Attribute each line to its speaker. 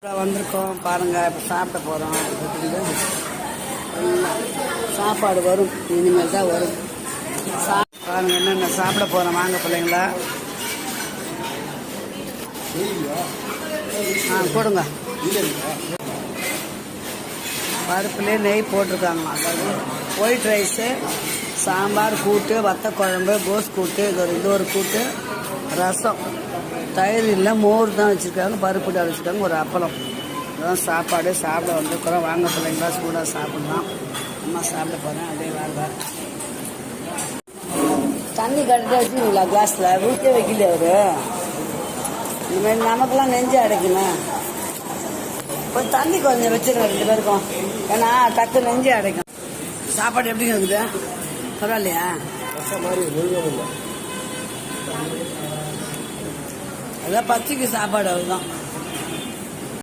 Speaker 1: வந்திருக்கோம் பாருங்க. இப்போ சாப்பிட போகிறோம். சாப்பாடு வரும், இனிமேல் தான் வரும். பாருங்க என்னென்ன சாப்பிட போகிறோம். வாங்க பிள்ளைங்களா. கொடுங்க. பருப்புலேயே நெய் போட்டிருக்காங்களாம். அதாவது ஒயிட் ரைஸு, சாம்பார், கூட்டு, வத்த குழம்பு, கோஸ் கூட்டு, இது ஒரு கூட்டு, ரசம், தயிர் இல்லை, மோர் தான் வச்சுருக்காங்க, பருப்பு டால் வச்சுருக்காங்க, ஒரு அப்பளம். இதுதான் சாப்பாடு. சாப்பிட வந்துருக்குறோம். வாங்க பிள்ளைங்களா, சூடாக சாப்பிட்லாம். அம்மா சாப்பிட போகிறேன். அப்படியே வாங்க. தண்ணி கரெக்டாக வச்சுங்களா கிளாஸில் ஊற்றே வைக்கல அவரு. இனிமேல் நமக்கெல்லாம் நெஞ்சு அடைக்கணும். கொஞ்சம் தண்ணி கொஞ்சம் வச்சுருங்க 2 பேருக்கும். ஏன்னா டக்கு நெஞ்சு அடைக்கும். சாப்பாடு எப்படி இருக்குது? பரவாயில்லையா? அதான் பச்சைக்கு சாப்பாடு அதுதான்.